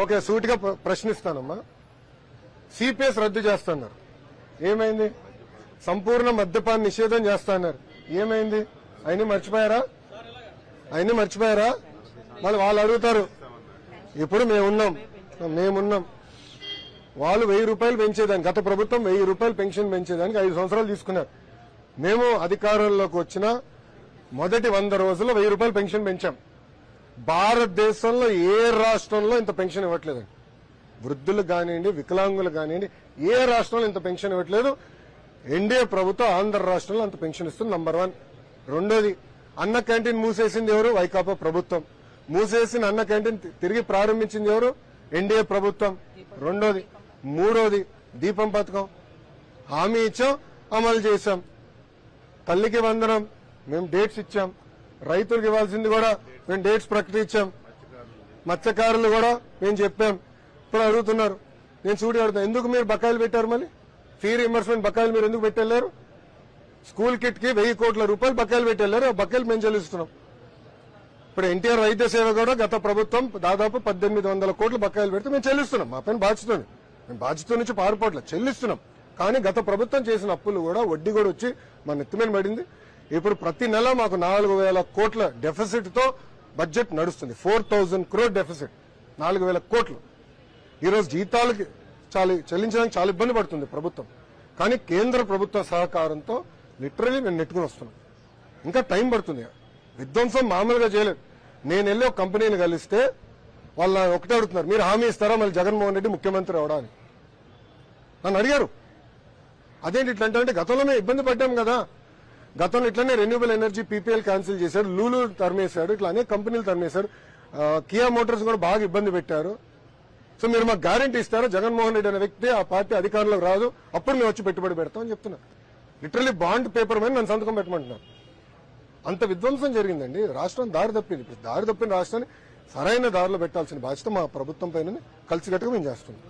Okay, సూటిగా ప్రశ్నిస్తానమ్మా. CPS రద్దు చేస్తున్నారు, ఏమైంది? సంపూర్ణ మద్యపాన నిషేధం చేస్తున్నారు, ఏమైంది? అయినా మర్చిపోయారా? మళ్ళీ వాళ్ళు అడుగుతారు. ఇప్పుడు మేమున్నాం. వాళ్ళు 1000 రూపాయలు పెంచేదానికి, గత ప్రభుత్వం 1000 రూపాయలు పెన్షన్ పెంచేదానికి 5 సంవత్సరాలు తీసుకున్నారు. మేము అధికారంలోకి వచ్చిన మొదటి 100 రోజుల్లో 1000 రూపాయలు పెన్షన్ పెంచాం. భారతదేశంలో ఏ రాష్ట్రంలో ఇంత పెన్షన్ ఇవ్వట్లేదండి. వృద్ధులకు కానివ్వండి, వికలాంగులకు కానివ్వండి, ఏ రాష్ట్రంలో ఇంత పెన్షన్ ఇవ్వట్లేదు. ఎన్డీఏ ప్రభుత్వం ఆంధ్ర రాష్ట్రంలో అంత పెన్షన్ ఇస్తుంది, నంబర్ 1. రెండోది, అన్న క్యాంటీన్ మూసేసింది ఎవరు? వైకాపా ప్రభుత్వం. మూసేసిన అన్న క్యాంటీన్ తిరిగి ప్రారంభించింది ఎవరు? ఎన్డీఏ ప్రభుత్వం. రెండోది. మూడోది, దీపం పథకం హామీ ఇచ్చాం, అమలు చేశాం. తల్లికి వందనం మేము డేట్స్ ఇచ్చాం. రైతులకు ఇవ్వాల్సింది కూడా మేము డేట్స్ ప్రకటించాం. మత్స్యకారులు కూడా మేము చెప్పాం. ఇప్పుడు అడుగుతున్నారు, నేను చూడి అడుగుతాను, ఎందుకు మీరు బకాయిలు పెట్టారు? మళ్ళీ ఫీ రీయింబర్స్మెంట్ బకాయిలు మీరు ఎందుకు పెట్టలేరు? స్కూల్ కిట్ కి 1000 కోట్ల రూపాయలు బకాయిలు పెట్టలేరు, ఆ బకాయిలు మేము చెల్లిస్తున్నాం. ఇప్పుడు ఎన్టీఆర్ వైద్య సేవ కూడా గత ప్రభుత్వం దాదాపు 1800 కోట్ల బకాయిలు పెడితే మేము చెల్లిస్తున్నాం. మా పైన బాధ్యతని, మేము బాధ్యత నుంచి పారిపోవట్లేదు, చెల్లిస్తున్నాం. కానీ గత ప్రభుత్వం చేసిన అప్పులు కూడా వడ్డీ కూడా వచ్చి మన నెత్తిమీద పడింది. ఇప్పుడు ప్రతి నెల మాకు 4000 కోట్ల డెఫిసిట్ తో బడ్జెట్ నడుస్తుంది. 4000 crore డెఫిసిట్, 4000 కోట్లు. ఈరోజు జీతాలకి చెల్లించడానికి చాలా ఇబ్బంది పడుతుంది ప్రభుత్వం. కానీ కేంద్ర ప్రభుత్వ సహకారంతో లిటరలీ మేము నెట్టుకుని వస్తున్నాం. ఇంకా టైం పడుతుంది. విధ్వంసం మామూలుగా చేయలేదు. నేను వెళ్ళి ఒక కంపెనీని కలిస్తే వాళ్ళు ఒకటే అడుగుతున్నారు, మీరు హామీ ఇస్తారా మళ్ళీ జగన్మోహన్ రెడ్డి ముఖ్యమంత్రి అవడానికి? నన్ను అడిగారు. అదేంటి ఇట్లా అంటే, గతంలో మేము ఇబ్బంది పడ్డాం కదా. గతంలో ఇట్లానే రెన్యూబుల్ ఎనర్జీ పీపీఎల్ క్యాన్సిల్ చేశారు, లూలు తరిమేశాడు, ఇట్లా అనేక కంపెనీలు తరిమేశారు. కియా మోటార్స్ కూడా బాగా ఇబ్బంది పెట్టారు. సో మీరు మాకు గ్యారంటీ ఇస్తారా జగన్మోహన్ రెడ్డి అనే వ్యక్తి ఆ పార్టీ అధికారంలోకి రాదు, అప్పుడు మేము వచ్చి పెట్టుబడి పెడతామని చెప్తున్నారు. లిటరలీ బాండ్ పేపర్ మీద నన్ను సంతకం పెట్టమంటున్నారు. అంత విధ్వంసం జరిగిందండి. రాష్ట్రం దారి తప్పింది. ఇప్పుడు దారి తప్పిన రాష్ట్రాన్ని సరైన దారిలో పెట్టాల్సిన బాధ్యత మా ప్రభుత్వం పైన కలిసికట్టుగా మేము చేస్తున్నాం.